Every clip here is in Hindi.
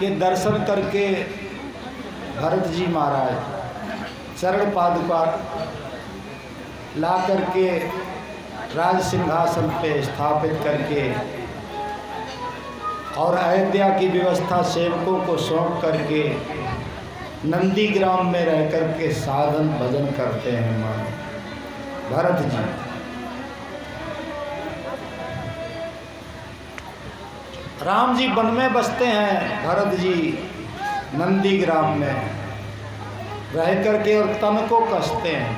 के दर्शन करके भरत जी महाराज चरण पादुका ला करके राज सिंहासन पे स्थापित करके और अयोध्या की व्यवस्था सेवकों को सौंप करके नंदीग्राम में रह करके साधन भजन करते हैं मानो भरत जी। राम जी वन में बसते हैं, भरत जी नंदीग्राम में रह करके और तन को कसते हैं।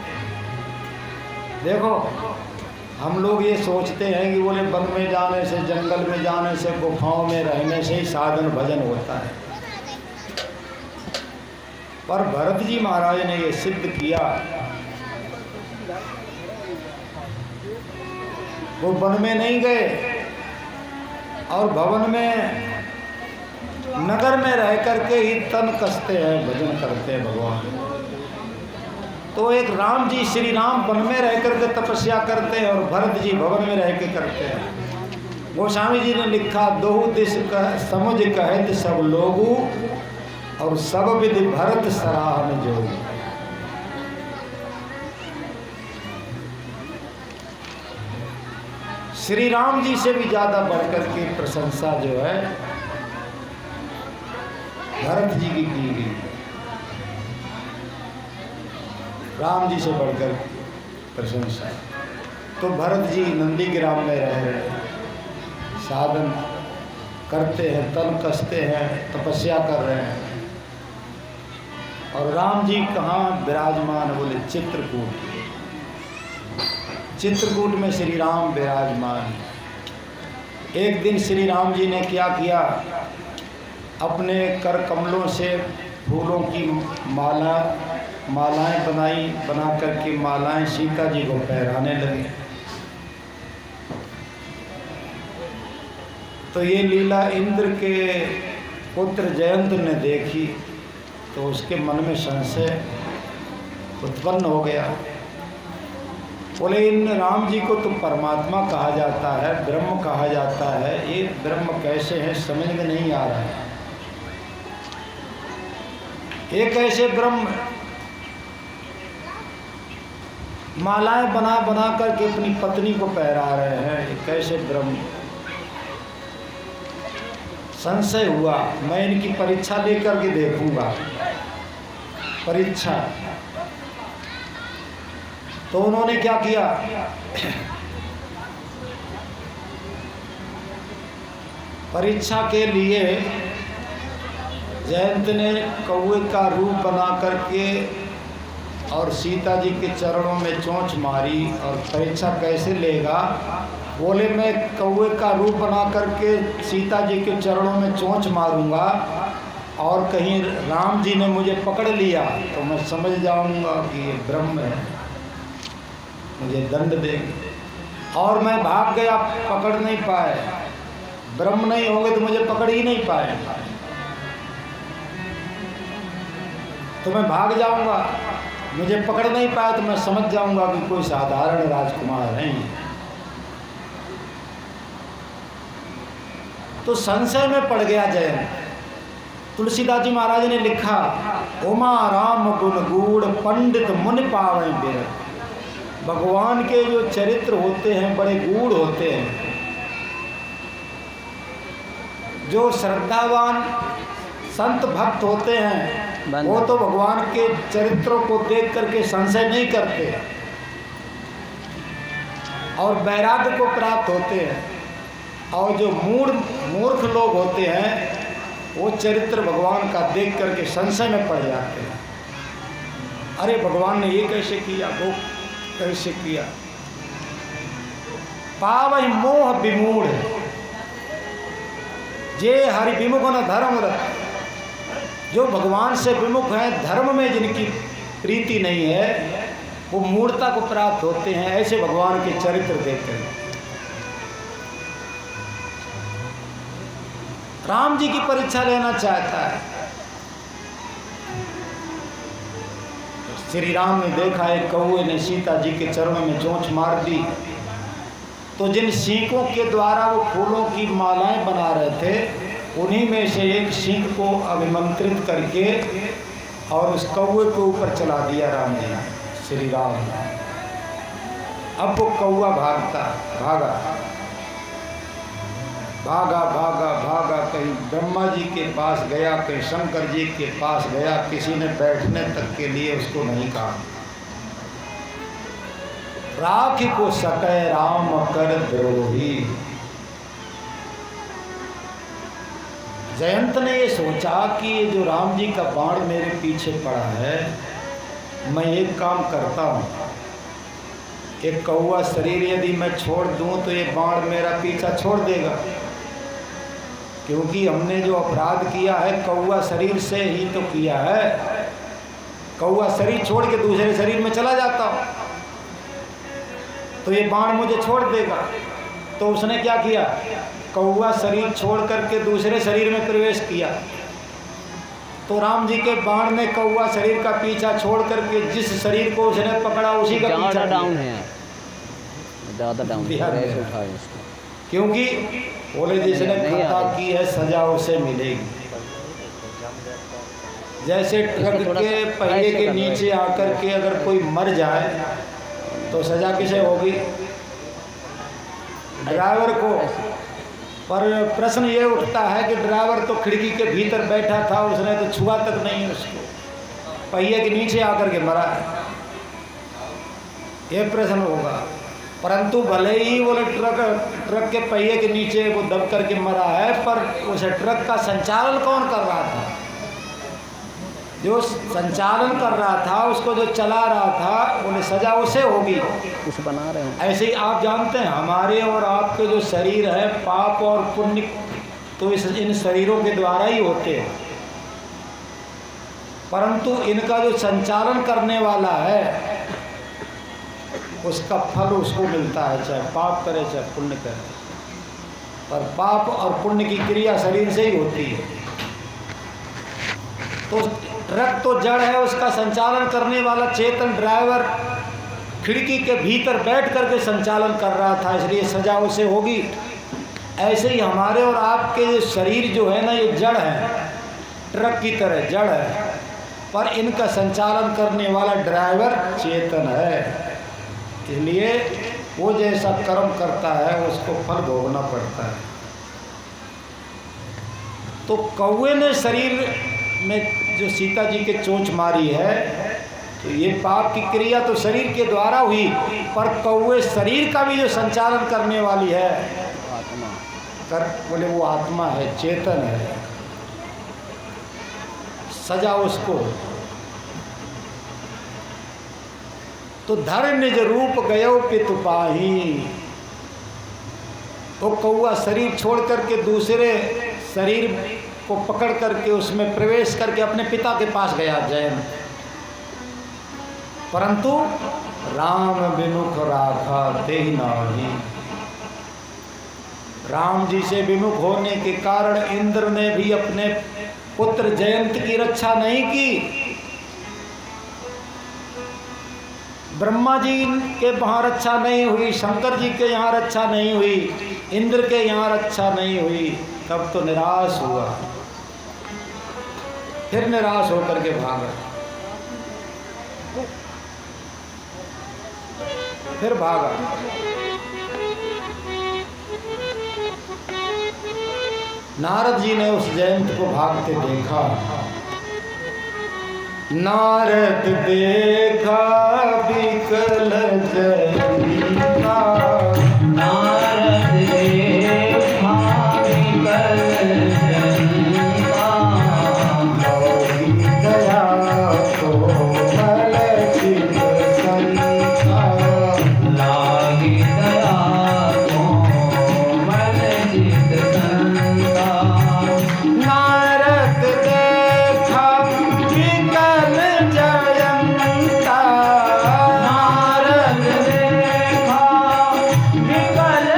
देखो हम लोग ये सोचते हैं कि बोले वन में जाने से, जंगल में जाने से, गुफाओं में रहने से ही साधन भजन होता है, पर भरत जी महाराज ने ये सिद्ध किया। वो वन में नहीं गए और भवन में नगर में रह करके ही तन कसते हैं, भजन करते हैं भगवान। तो एक राम जी श्री राम वन में रह करके तपस्या करते हैं और भरत जी भवन में रह के करते हैं। गोस्वामी जी ने लिखा, दोहु दिस कह समुझ कहत सब लोगू और सब विधि भरत सराहन जोगी। श्री राम जी से भी ज्यादा बढ़कर के प्रशंसा जो है भरत जी की गई। राम जी से बढ़कर प्रशंसा। तो भरत जी नंदीग्राम में रह रहे हैं, साधन करते हैं, तन कसते हैं, तपस्या कर रहे हैं। और राम जी कहाँ विराजमान? बोले चित्रकूट। चित्रकूट में श्री राम विराजमान। एक दिन श्री राम जी ने क्या किया, अपने कर कमलों से फूलों की मालाएं बना करके मालाएं सीता जी को पहनाने लगे। तो ये लीला इंद्र के पुत्र जयंत ने देखी तो उसके मन में संशय उत्पन्न हो गया। बोले इन राम जी को तो परमात्मा कहा जाता है, ब्रह्म कहा जाता है, ये ब्रह्म कैसे है समझ में नहीं आ रहा है। ये कैसे ब्रह्म मालाएं बना करके अपनी पत्नी को पहरा रहे हैं, ये कैसे ब्रह्म? संशय हुआ, मैं इनकी परीक्षा लेकर के देखूंगा। परीक्षा तो उन्होंने क्या किया, परीक्षा के लिए जयंत ने कौवे का रूप बना करके और सीता जी के चरणों में चोंच मारी। और परीक्षा कैसे लेगा? बोले मैं कौवे का रूप बना करके सीता जी के चरणों में चोंच मारूंगा और कहीं राम जी ने मुझे पकड़ लिया तो मैं समझ जाऊंगा कि ये ब्रह्म है, मुझे दंड देंगे। और मैं भाग गया, पकड़ नहीं पाए। ब्रह्म नहीं होंगे तो मुझे पकड़ ही नहीं पाए, तो मैं भाग जाऊंगा। मुझे पकड़ नहीं पाया तो मैं समझ जाऊंगा कि कोई साधारण राजकुमार नहीं। तो संशय में पड़ गया जयंत। तुलसीदास जी महाराज ने लिखा, उमा राम गुण गूढ़ पंडित मुनि पावे बिर। भगवान के जो चरित्र होते हैं बड़े गूढ़ होते हैं। जो श्रद्धावान संत भक्त होते हैं वो तो भगवान के चरित्रों को देख करके संशय नहीं करते और वैराग्य को प्राप्त होते हैं। और जो मूर्ख लोग होते हैं वो चरित्र भगवान का देख करके संशय में पड़ जाते हैं। अरे भगवान ने ये कैसे किया, वो कैसे किया। पावहि मोह विमूढ़ जे हरि विमुख न धर्म रत। जो भगवान से विमुख हैं, धर्म में जिनकी प्रीति नहीं है, वो मूढ़ता को प्राप्त होते हैं। ऐसे भगवान के चरित्र देखते हैं। राम जी की परीक्षा लेना चाहता है। श्री राम ने देखा एक कौवे ने सीता जी के चरणों में चोंच मार दी। तो जिन सीकों के द्वारा वो फूलों की मालाएं बना रहे थे उन्हीं में से एक सिंह को अभिमंत्रित करके और उस कौवे के ऊपर चला दिया राम जी ने, श्री राम ने। अब वो कौवा भागा भागा भागा, कहीं ब्रह्मा जी के पास गया, कहीं शंकर जी के पास गया, किसी ने बैठने तक के लिए उसको नहीं कहा। राखी को सकै राम कर द्रोही। जयंत ने ये सोचा कि ये जो राम जी का बाण मेरे पीछे पड़ा है, मैं एक काम करता हूँ, एक कौवा शरीर यदि मैं छोड़ दूँ तो ये बाण मेरा पीछा छोड़ देगा, क्योंकि हमने जो अपराध किया है कौवा शरीर से ही तो किया है। कौवा शरीर छोड़ के दूसरे शरीर में चला जाता हूँ तो ये बाण मुझे छोड़ देगा। तो उसने क्या किया, कौवा शरीर छोड़ करके दूसरे शरीर में प्रवेश किया। तो राम जी के बाण ने कौवा शरीर का पीछा छोड़ करके जिस शरीर को उसने पकड़ा उसी का पीछा डाउन है, ज़्यादा डाउन है, क्योंकि बोले जिसने खता की है सजा उसे मिलेगी। जैसे ट्रक के पहिए के नीचे आकर के अगर कोई मर जाए तो सजा किसे होगी, ड्राइवर को। पर प्रश्न ये उठता है कि ड्राइवर तो खिड़की के भीतर बैठा था, उसने तो छुआ तक नहीं उसको, पहिए के नीचे आकर के मरा है, ये प्रश्न होगा। परंतु भले ही वो ट्रक के पहिए के नीचे वो दब करके मरा है, पर उस ट्रक का संचालन कौन कर रहा था, जो संचालन कर रहा था, उसको जो चला रहा था, उन्हें सजा उसे होगी, उसे बना रहे हैं। ऐसे ही आप जानते हैं हमारे और आपके जो शरीर है, पाप और पुण्य तो इन शरीरों के द्वारा ही होते हैं, परंतु इनका जो संचालन करने वाला है उसका फल उसको मिलता है, चाहे पाप करे चाहे पुण्य करे। पर पाप और पुण्य की क्रिया शरीर से ही होती है। तो ट्रक तो जड़ है, उसका संचालन करने वाला चेतन ड्राइवर खिड़की के भीतर बैठ करके संचालन कर रहा था, इसलिए सजा उसे होगी। ऐसे ही हमारे और आपके शरीर जो है ना, ये जड़ है, ट्रक की तरह जड़ है, पर इनका संचालन करने वाला ड्राइवर चेतन है। इसलिए वो जैसा कर्म करता है उसको फल भोगना पड़ता है। तो कौवे ने शरीर में जो सीता जी के चोंच मारी है, तो ये पाप की क्रिया तो शरीर के द्वारा हुई, पर कौवे शरीर का भी जो संचालन करने वाली है कर बोले वो आत्मा है, चेतन है, सजा उसको। तो धर निज रूप गयो पितु पाही। वो कौवा शरीर छोड़ करके दूसरे शरीर को पकड़ करके उसमें प्रवेश करके अपने पिता के पास गया जयंत, परंतु राम विमुख राखा तेहि नाही। राम जी से विमुख होने के कारण इंद्र ने भी अपने पुत्र जयंत की रक्षा नहीं की। ब्रह्मा जी के वहाँ रक्षा नहीं हुई, शंकर जी के यहाँ रक्षा नहीं हुई, इंद्र के यहाँ रक्षा नहीं हुई। तब तो निराश हुआ, फिर निराश होकर के भागा, फिर भागा। नारद जी ने उस जयंत को भागते देखा। नारद देखा विकल जयंता, नारद देखा विकल जयंता, लौकी दया को मल चित संता, लागी दया को मल चित संता। नारद देखा विकल जयंता, नारद देखा विकल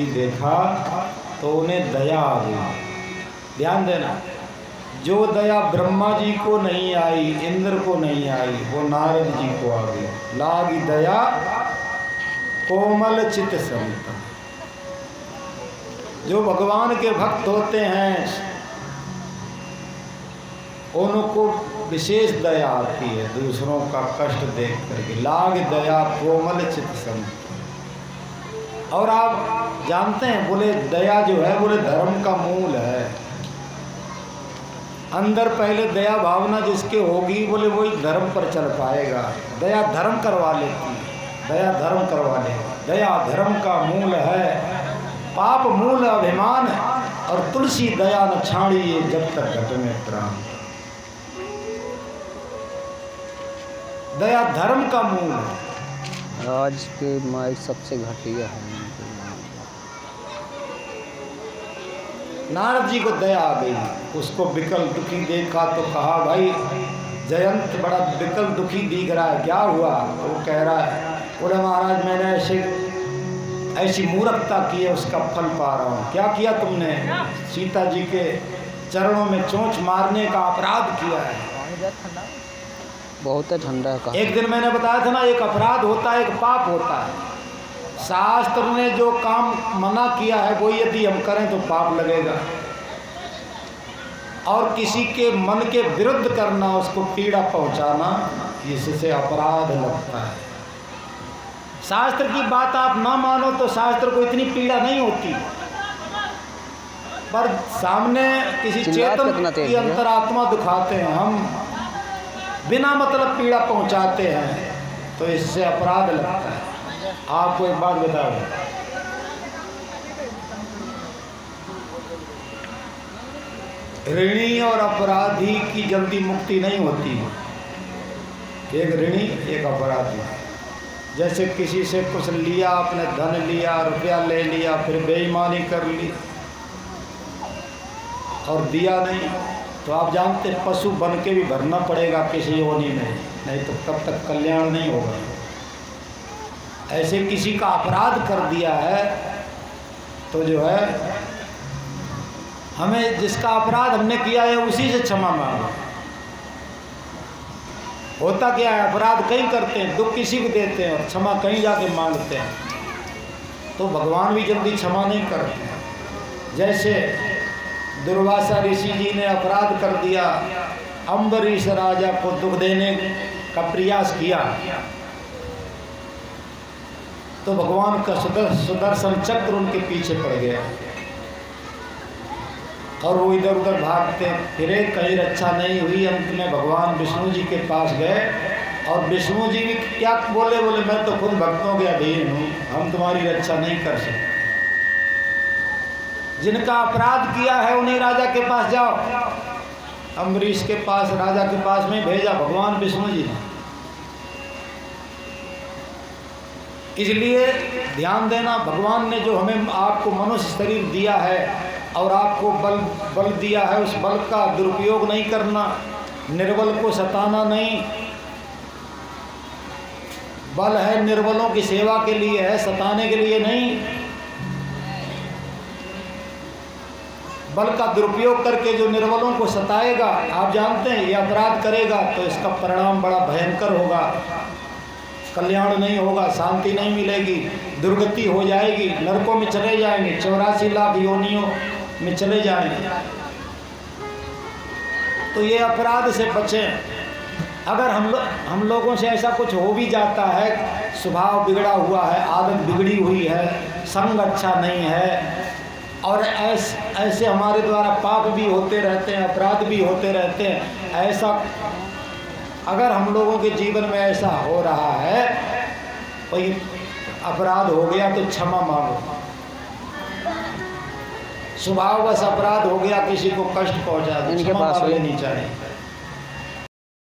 कोई देखा तो उन्हें दया आ गई। ध्यान देना, जो दया ब्रह्मा जी को नहीं आई, इंद्र को नहीं आई, वो नारद जी को आ गई। लागी दया कोमल चित संत। जो भगवान के भक्त होते हैं उनको विशेष दया आती है दूसरों का कष्ट देख करके। लाग दया कोमल चित संत। और आप जानते हैं, बोले दया जो है बोले धर्म का मूल है। अंदर पहले दया भावना जिसके होगी बोले वही धर्म पर चल पाएगा। दया धर्म करवा लेती है, दया धर्म करवा ले। दया धर्म का मूल है, पाप मूल अभिमान है। और तुलसी दया न छाड़िए जब तक घट में प्राण। दया धर्म का मूल है। आज के माइक सबसे घटिया है। नारद जी को दया आ गई, उसको विकल दुखी देखा तो कहा, भाई जयंत बड़ा विकल दुखी दिख रहा है, क्या हुआ? तो वो कह रहा है, बोले महाराज मैंने ऐसी मूर्खता की है, उसका फल पा रहा हूँ। क्या किया तुमने? सीता जी के चरणों में चोंच मारने का अपराध किया है। बहुत ठंडा है। एक दिन मैंने बताया था ना, एक अपराध होता है, एक पाप होता है। शास्त्र ने जो काम मना किया है वो यदि हम करें तो पाप लगेगा। और किसी के मन के विरुद्ध करना, उसको पीड़ा पहुंचाना, इससे अपराध लगता है। शास्त्र की बात आप ना मानो तो शास्त्र को इतनी पीड़ा नहीं होती, पर सामने किसी चेतन की अंतरात्मा दुखाते हैं हम, बिना मतलब पीड़ा पहुंचाते हैं, तो इससे अपराध लगता है। आपको एक बात बताओ, ऋणी और अपराधी की जल्दी मुक्ति नहीं होती। एक ऋणी एक अपराधी। जैसे किसी से कुछ लिया, आपने धन लिया, रुपया ले लिया, फिर बेईमानी कर ली और दिया नहीं, तो आप जानते पशु बन के भी भरना पड़ेगा किसी योनि में, नहीं तो तब तक कल्याण नहीं होगा। ऐसे किसी का अपराध कर दिया है तो जो है हमें, जिसका अपराध हमने किया है उसी से क्षमा मांगो। होता क्या है, अपराध कहीं करते हैं, दुख किसी को देते हैं और क्षमा कहीं जाके मांगते हैं, तो भगवान भी जल्दी क्षमा नहीं करते। जैसे दुर्वासा ऋषि जी ने अपराध कर दिया, अम्बरीश राजा को दुख देने का प्रयास किया, तो भगवान का सुदर्शन चक्र उनके पीछे पड़ गया और वो इधर उधर भागते फिरे, कहीं रक्षा नहीं हुई। अंत में भगवान विष्णु जी के पास गए और विष्णु जी भी क्या बोले, मैं तो खुद भक्तों के अधीन हूँ, हम तुम्हारी रक्षा नहीं कर सकते। जिनका अपराध किया है उन्हीं राजा के पास जाओ। अम्बरीश के पास, राजा के पास में भेजा भगवान विष्णु जी ने। इसलिए ध्यान देना, भगवान ने जो हमें आपको मनुष्य शरीर दिया है और आपको बल दिया है, उस बल का दुरुपयोग नहीं करना, निर्बल को सताना नहीं। बल है निर्बलों की सेवा के लिए है, सताने के लिए नहीं। बल का दुरुपयोग करके जो निर्बलों को सताएगा, आप जानते हैं, ये अपराध करेगा तो इसका परिणाम बड़ा भयंकर होगा। कल्याण नहीं होगा, शांति नहीं मिलेगी, दुर्गति हो जाएगी, नरकों में चले जाएंगे, 84 लाख योनियों में चले जाएंगे। तो ये अपराध से बचें। अगर हम लोगों से ऐसा कुछ हो भी जाता है, स्वभाव बिगड़ा हुआ है, आदत बिगड़ी हुई है, संग अच्छा नहीं है, और ऐसे हमारे द्वारा पाप भी होते रहते हैं, अपराध भी होते रहते हैं, ऐसा अगर हम लोगों के जीवन में ऐसा हो रहा है, कोई अपराध हो गया तो क्षमा मांगो। स्वभाववश अपराध हो गया, किसी को कष्ट पहुंचा दो, क्षमा मांग लेनी चाहिए।